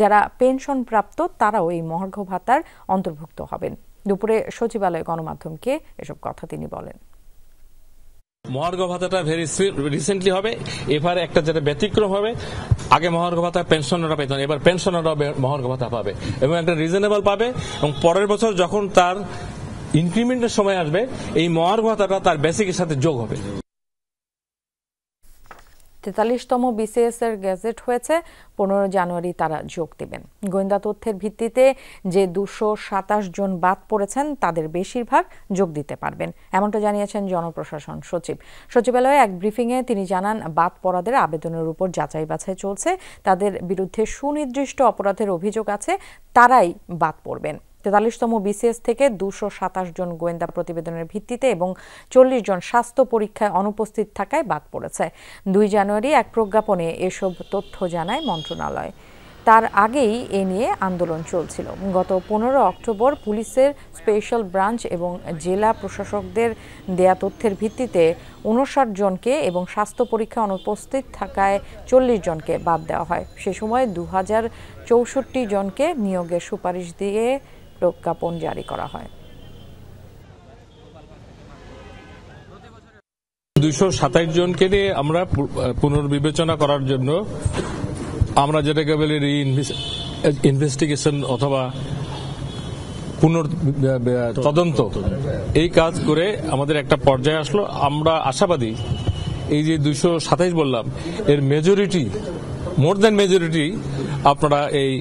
যারা পেনশন প্রাপ্ত তারাও এই মহার্ঘ ভাতার অন্তর্ভুক্ত হবেন। দুপুরে সচিবালয়ে গণমাধ্যমকে এসব কথা তিনি বলেন। মহার্ঘ ভাতাটা ভেরি রিসেন্টলি হবে, এবারে একটা যেটা ব্যতিক্রম হবে, আগে মহার্ঘ ভাতা পেনশনাররা পেতেন, এবার পেনশনাররা মহার্ঘ ভাতা পাবে এবং একটা রিজনেবল পাবে, এবং পরের বছর যখন তার ইনক্রিমেন্টের সময় আসবে এই মহার্ঘ ভাতাটা তার বেসিকের সাথে যোগ হবে। 43তম বিসিএস এর গেজেট হয়েছে, 15 জানুয়ারি তারা যোগ দেবেন। গোয়েন্দা তথ্যের ভিত্তিতে যে 227 জন বাদ পড়েছেন তাদের বেশিরভাগ যোগ দিতে পারবেন, এমনটা জানিয়েছেন জনপ্রশাসন সচিব। সচিবালয়ে এক ব্রিফিংয়ে তিনি জানান, বাদ পড়াদের আবেদনের উপর যাচাই বাছাই চলছে, তাদের বিরুদ্ধে সুনির্দিষ্ট অপরাধের অভিযোগ আছে, তারাই বাদ পড়বেন। 43তম বিসিএস থেকে 227 জন গোয়েন্দা প্রতিবেদনের ভিত্তিতে এবং 40 জন স্বাস্থ্য পরীক্ষায় অনুপস্থিত থাকায় বাদ পড়েছে। 2 জানুয়ারি এক প্রজ্ঞাপনে এসব তথ্য জানায় মন্ত্রণালয়। তার আগেই এ নিয়ে আন্দোলন চলছিল। গত 15 অক্টোবর পুলিশের স্পেশাল ব্রাঞ্চ এবং জেলা প্রশাসকদের দেয়া তথ্যের ভিত্তিতে 59 জনকে এবং স্বাস্থ্য পরীক্ষা অনুপস্থিত থাকায় 40 জনকে বাদ দেওয়া হয়। সে সময় 2064 জনকে নিয়োগের সুপারিশ দিয়ে প্রজ্ঞাপন জারি করা হয়। 227 জনকে নিয়ে আমরা পুনর্বিবেচনা করার জন্য আমরা যেটাকে বলি ইনভেস্টিগেশন অথবা তদন্ত, এই কাজ করে আমাদের একটা পর্যায়ে আসলো। আমরা আশাবাদী এই যে 227 বললাম এর মেজরিটি, মোর দ্যান মেজরিটি আপনারা এই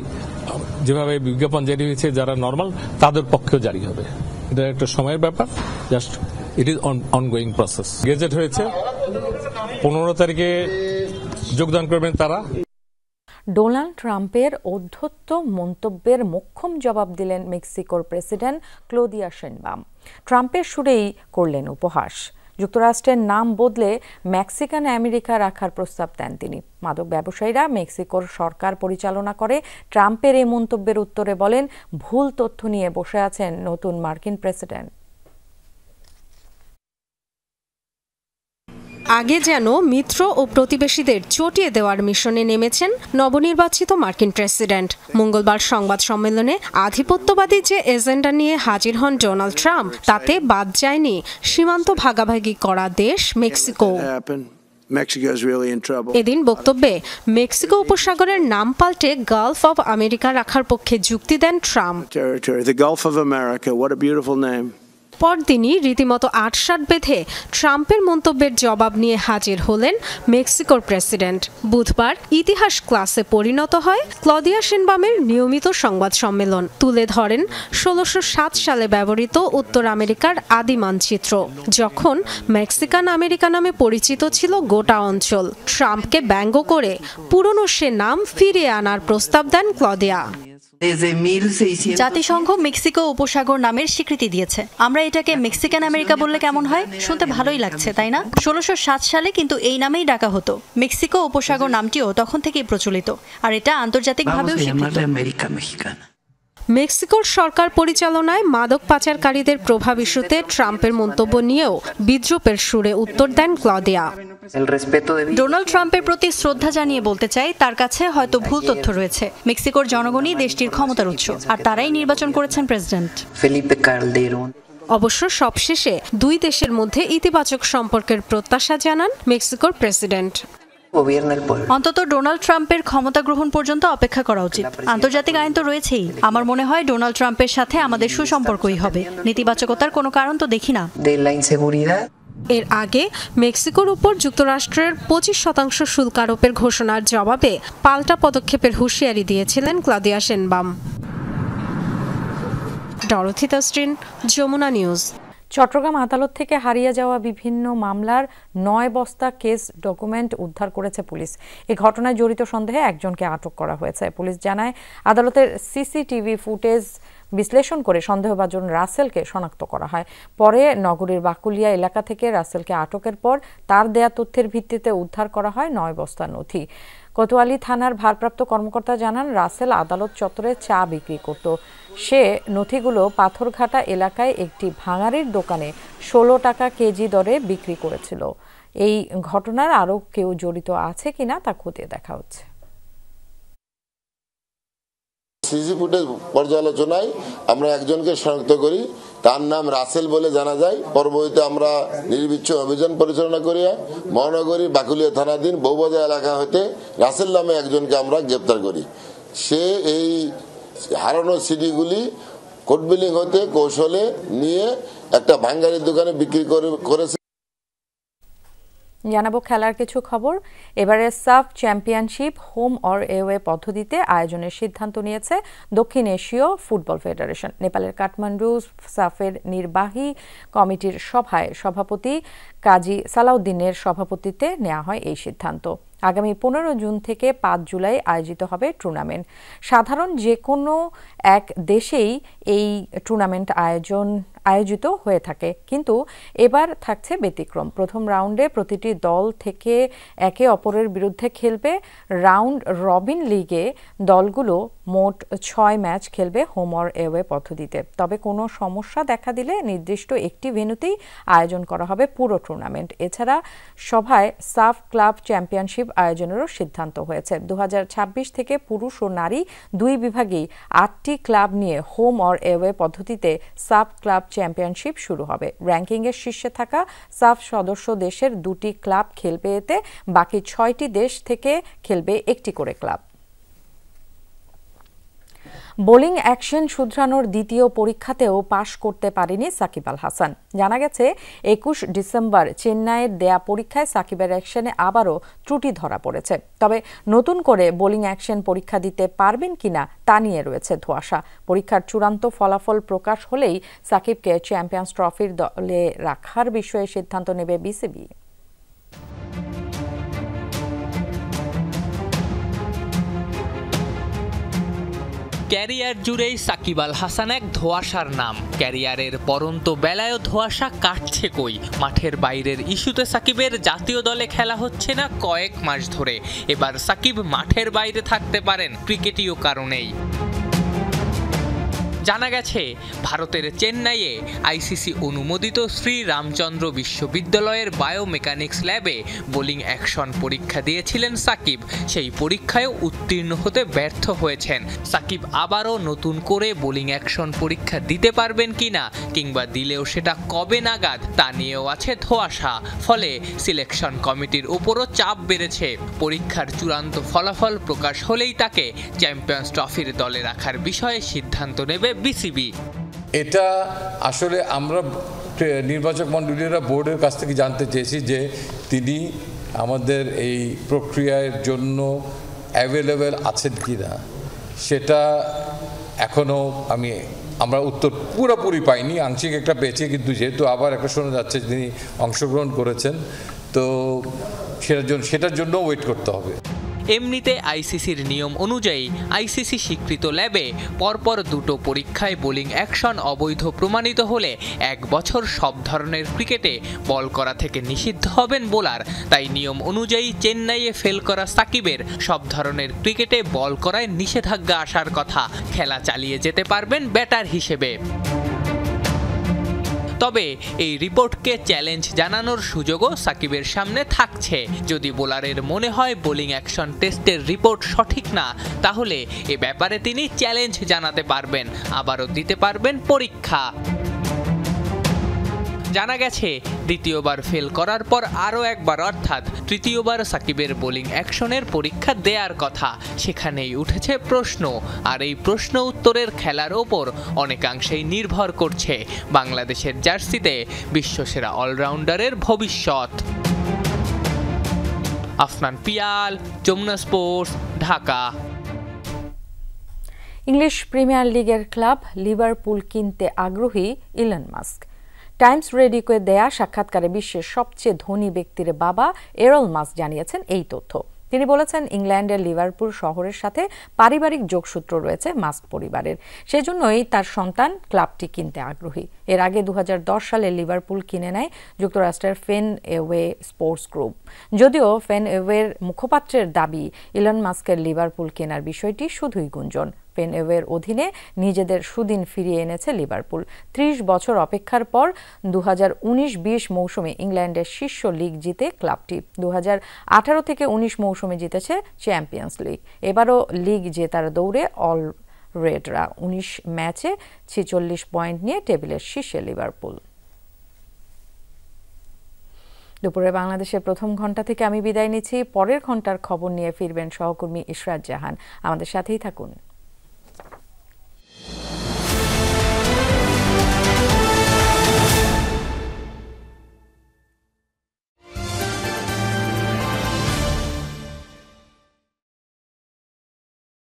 যেভাবে বিজ্ঞাপন জারি হয়েছে যারা নর্মাল তাদের পক্ষেও জারি হবে। এটা একটা সময়ের ব্যাপার, just it is ongoing process. Gazette হয়েছে, 15 তারিখে যোগদান করবেন তারা। ডোনাল্ড ট্রাম্পের অধ্যত্ত মন্তব্যের মোক্ষম জবাব দিলেন মেক্সিকোর প্রেসিডেন্ট ক্লোদিয়া শেইনবাম। ট্রাম্পের সুরেই করলেন উপহাস। যুক্তরাষ্ট্রের নাম বদলে মেক্সিকান আমেরিকা রাখার প্রস্তাব দেন তিনি। মাদক ব্যবসায়ীরা মেক্সিকোর সরকার পরিচালনা করে। ট্রাম্পের এই মন্তব্যের উত্তরে বলেন, ভুল তথ্য নিয়ে বসে আছেন নতুন মার্কিন প্রেসিডেন্ট। আগে যেন মিত্র ও প্রতিবেশীদের চটিয়ে দেওয়ার মিশনে নেমেছেন নবনির্বাচিত মার্কিন প্রেসিডেন্ট। মঙ্গলবার সংবাদ সম্মেলনে আধিপত্যবাদী যে এজেন্ডা নিয়ে হাজির হন ডোনাল্ড ট্রাম্প, তাতে বাদ যায়নি সীমান্ত ভাগাভাগি করা দেশ মেক্সিকো। এদিন বক্তব্যে মেক্সিকো উপসাগরের নাম পাল্টে গালফ অব আমেরিকা রাখার পক্ষে যুক্তি দেন ট্রাম্প। পরদিনই রীতিমতো আটসাট বেঁধে ট্রাম্পের মন্তব্যের জবাব নিয়ে হাজির হলেন মেক্সিকোর প্রেসিডেন্ট। বুধবার ইতিহাস ক্লাসে পরিণত হয় ক্লদিয়া শেইনবামের নিয়মিত সংবাদ সম্মেলন। তুলে ধরেন 1607 সালে ব্যবহৃত উত্তর আমেরিকার আদি মানচিত্র, যখন মেক্সিকান আমেরিকা নামে পরিচিত ছিল গোটা অঞ্চল। ট্রাম্পকে ব্যঙ্গ করে পুরনো সে নাম ফিরিয়ে আনার প্রস্তাব দেন ক্লদিয়া। জাতিসংঘ মেক্সিকো উপসাগর নামের স্বীকৃতি দিয়েছে। আমরা এটাকে মেক্সিকান আমেরিকা বললে কেমন হয়? শুনতে ভালোই লাগছে, তাই না? 1607 সালে কিন্তু এই নামেই ডাকা হতো। মেক্সিকো উপসাগর নামটিও তখন থেকেই প্রচলিত, আর এটা আন্তর্জাতিকভাবেও স্বীকৃত। মেক্সিকোর সরকার পরিচালনায় মাদক পাচারকারীদের প্রভাব ইস্যুতে ট্রাম্পের মন্তব্য নিয়েও বিদ্রূপের সুরে উত্তর দেন ক্লদিয়া। ডোনাল্ড ট্রাম্পের প্রতি শ্রদ্ধা জানিয়ে বলতে চাই, তার কাছে হয়তো ভুল তথ্য রয়েছে। মেক্সিকোর জনগণই দেশটির ক্ষমতার উৎস, আর তারাই নির্বাচন করেছেন প্রেসিডেন্ট। অবশ্য সবশেষে দুই দেশের মধ্যে ইতিবাচক সম্পর্কের প্রত্যাশা জানান মেক্সিকোর প্রেসিডেন্ট। অন্তত ডোনাল্ড ট্রাম্পের ক্ষমতা গ্রহণ পর্যন্ত অপেক্ষা করা উচিত। আন্তর্জাতিক আইন তো রয়েছেই। আমার মনে হয় ডোনাল্ড ট্রাম্পের সাথে আমাদের সুসম্পর্কই হবে। নেতিবাচকতার কোনো কারণ তো দেখি না। এর আগে মেক্সিকোর উপর যুক্তরাষ্ট্রের 25% শুল্ক আরোপের ঘোষণার জবাবে পাল্টা পদক্ষেপের হুঁশিয়ারি দিয়েছিলেন Claudia Sheinbaum. Dorothy Tasrin, Jamuna news. Chattogram আদালত থেকে হারিয়ে যাওয়া বিভিন্ন মামলার 9 বস্তা কেস ডকুমেন্ট উদ্ধার করেছে পুলিশ। এই ঘটনায় জড়িত সন্দেহে একজনকে আটক করা হয়েছে। পুলিশ জানায়, আদালতের সিসিটিভি ফুটেজ বিশ্লেষণ করে সন্দেহভাজন রাসেলকে শনাক্ত করা হয়। পরে নগরীর বাকুলিয়া এলাকা থেকে রাসেলকে আটকের পর তার দেয়া তথ্যের ভিত্তিতে উদ্ধার করা হয় 9 বস্তা নথি। কোতোয়ালি থানার ভারপ্রাপ্ত কর্মকর্তা জানান, রাসেল আদালত চত্বরে চা বিক্রি করত। সে নথিগুলো পাথরঘাটা এলাকায় একটি ভাঙাড়ির দোকানে 16 টাকা কেজি দরে বিক্রি করেছিল। এই ঘটনার আরও কেউ জড়িত আছে কিনা তা খতিয়ে দেখা হচ্ছে। সিসি ফুটেজ পর্যালোচনায় আমরা একজনকে শনাক্ত করি, তার নাম রাসেল বলে জানা যায়। পরবর্তীতে আমরা নির্বিচ্ছিন্ন অভিযান পরিচালনা করি মহানগরী বাকুলিয়া থানাধীন বউবাজার এলাকা হতে রাসেল নামে একজনকে আমরা গ্রেপ্তার করি। সে এই হারানো সিডিগুলি কোর্ট বিলিং হতে কৌশলে নিয়ে একটা ভাঙ্গারির দোকানে বিক্রি করেছে। জানাবো খেলার কিছু খবর। এবারে সাফ চ্যাম্পিয়নশিপ হোম অর এওয়ে পদ্ধতিতে আয়োজনের সিদ্ধান্ত নিয়েছে দক্ষিণ এশীয় ফুটবল ফেডারেশন। নেপালের কাঠমান্ডু সাফের নির্বাহী কমিটির সভায় সভাপতি কাজী সালাউদ্দিনের সভাপতিত্বে নেওয়া হয় এই সিদ্ধান্ত। আগামী 15 জুন থেকে 5 জুলাই আয়োজিত হবে টুর্নামেন্ট। সাধারণ যে কোনো এক দেশেই এই টুর্নামেন্ট আয়োজিত হয়ে থাকে, কিন্তু এবার থাকছে ব্যতিক্রম। প্রথম রাউন্ডে প্রতিটি দল থেকে একে অপরের বিরুদ্ধে খেলবে। রাউন্ড রবিন লিগে দলগুলো মোট 6 ম্যাচ খেলবে হোম অর এওয়ে পদ্ধতিতে। তবে কোনো সমস্যা দেখা দিলে নির্দিষ্ট একটি ভেন্যুতেই আয়োজন করা হবে পুরো টুর্নামেন্ট। এছাড়া সভায় সাফ ক্লাব চ্যাম্পিয়নশিপ আয়োজনেরও সিদ্ধান্ত হয়েছে। 2026 থেকে পুরুষ ও নারী 2 বিভাগেই 8টি ক্লাব নিয়ে হোম অর এওয়ে পদ্ধতিতে সাফ ক্লাব চ্যাম্পিয়নশিপ শুরু হবে। র্যাঙ্কিংয়ের শীর্ষে থাকা সাফ সদস্য দেশের 2টি ক্লাব খেলবে এতে, বাকি 6টি দেশ থেকে খেলবে একটি করে ক্লাব। বোলিং অ্যাকশন শুধরানোর দ্বিতীয় পরীক্ষাতেও পাশ করতে পারেনি সাকিব আল হাসান। জানা গেছে 21 ডিসেম্বর চেন্নাইয়ের দেয়া পরীক্ষায় সাকিবের অ্যাকশনে আবারও ত্রুটি ধরা পড়েছে। তবে নতুন করে বোলিং অ্যাকশন পরীক্ষা দিতে পারবেন কিনা তা নিয়ে রয়েছে ধোঁয়াশা। পরীক্ষার চূড়ান্ত ফলাফল প্রকাশ হলেই সাকিবকে চ্যাম্পিয়ন্স ট্রফির দলে রাখার বিষয়ে সিদ্ধান্ত নেবে বিসিবি। ক্যারিয়ার জুড়েই সাকিব আল হাসান এক ধোঁয়াশার নাম। ক্যারিয়ারের পরন্ত বেলায়ও ধোঁয়াশা কাটছে কই। মাঠের বাইরের ইস্যুতে সাকিবের জাতীয় দলে খেলা হচ্ছে না কয়েক মাস ধরে। এবার সাকিব মাঠের বাইরে থাকতে পারেন ক্রিকেটীয় কারণেই। জানা গেছে, ভারতের চেন্নাইয়ে আইসিসি অনুমোদিত শ্রী রামচন্দ্র বিশ্ববিদ্যালয়ের বায়োমেকানিক্স ল্যাবে বোলিং অ্যাকশন পরীক্ষা দিয়েছিলেন সাকিব। সেই পরীক্ষায় উত্তীর্ণ হতে ব্যর্থ হয়েছেন। সাকিব আবারও নতুন করে বোলিং অ্যাকশন পরীক্ষা দিতে পারবেন কিনা, কিংবা দিলেও সেটা কবে নাগাদ, তা নিয়েও আছে ধোঁয়াশা। ফলে সিলেকশন কমিটির উপরও চাপ বেড়েছে। পরীক্ষার চূড়ান্ত ফলাফল প্রকাশ হলেই তাকে চ্যাম্পিয়ন্স ট্রফির দলে রাখার বিষয়ে সিদ্ধান্ত নেবে বিসিবি। এটা আসলে আমরা নির্বাচক মণ্ডলীরা বোর্ডের কাছ থেকে জানতে চেয়েছি যে তিনি আমাদের এই প্রক্রিয়ার জন্য অ্যাভেলেবেল আছেন কি না। সেটা এখনও আমরা উত্তর পুরোপুরি পাইনি, আংশিক একটা পেয়েছি। কিন্তু যেহেতু আবার একটা শোনা যাচ্ছে তিনি অংশগ্রহণ করেছেন, তো সেটার জন্য ওয়েট করতে হবে। এমনিতে আইসিসির নিয়ম অনুযায়ী আইসিসি স্বীকৃত ল্যাবে পরপর 2টো পরীক্ষায় বোলিং অ্যাকশন অবৈধ প্রমাণিত হলে 1 বছর সব ধরনের ক্রিকেটে বল করা থেকে নিষিদ্ধ হবেন বোলার। তাই নিয়ম অনুযায়ী চেন্নাইয়ে ফেল করা সাকিবের সব ধরনের ক্রিকেটে বল করায় নিষেধাজ্ঞা আসার কথা। খেলা চালিয়ে যেতে পারবেন ব্যাটার হিসেবে। তবে এই রিপোর্টকে চ্যালেঞ্জ জানানোর সুযোগও সাকিবের সামনে থাকছে। যদি বোলারের মনে হয় বোলিং অ্যাকশন টেস্টের রিপোর্ট সঠিক না, তাহলে এ ব্যাপারে তিনি চ্যালেঞ্জ জানাতে পারবেন, আবারও দিতে পারবেন পরীক্ষা। জানা গেছে, দ্বিতীয়বার ফেল করার পর আরও একবার অর্থাৎ তৃতীয়বার সাকিবের বোলিং অ্যাকশনের পরীক্ষা দেওয়ার কথা। সেখানেই উঠেছে প্রশ্ন, আর এই প্রশ্ন উত্তরের খেলার ওপর অনেকাংশেই নির্ভর করছে বাংলাদেশের জার্সিতে বিশ্বসেরা অলরাউন্ডারের ভবিষ্যৎ। Afnan Piyal, Jamuna sports, Dhaka. English premier লিগের ক্লাব লিভারপুল কিনতে আগ্রহী ইলন মাস্ক। টাইমস রেডিওকে দেয়া সাক্ষাৎকারে বিশ্বের সবচেয়ে ধনী ব্যক্তির বাবা এরল মাস্ক জানিয়েছেন এই তথ্য। তিনি বলেছেন, ইংল্যান্ডের লিভারপুল শহরের সাথে পারিবারিক যোগসূত্র রয়েছে মাস্ক পরিবারের, সেজন্যই তার সন্তান ক্লাবটি কিনতে আগ্রহী। এর আগে 2010 সালে লিভারপুল কিনে নেয় যুক্তরাষ্ট্রের ফেনওয়ে স্পোর্টস গ্রুপ। যদিও ফেনওয়ের মুখপাত্রের দাবি, ইলন মাস্কের লিভারপুল কেনার বিষয়টি শুধুই গুঞ্জন। ফেনওয়ের অধীনে নিজেদের সুদিন ফিরিয়ে এনেছে লিভারপুল। 30 বছর অপেক্ষার পর 2019-20 মৌসুমে ইংল্যান্ডের শীর্ষ লিগ জিতে ক্লাবটি। 2018 থেকে 19 মৌসুমে জিতেছে চ্যাম্পিয়ন্স লিগ। এবারও লিগ জেতার দৌড়ে অলরেডরা 19 ম্যাচে 46 পয়েন্ট নিয়ে টেবিলের শীর্ষে লিভারপুল। দুপুরে বাংলাদেশের প্রথম ঘন্টা থেকে আমি বিদায় নিচ্ছি। পরের ঘন্টার খবর নিয়ে ফিরবেন সহকর্মী ইশরাত জাহান। আমাদের সাথেই থাকুন।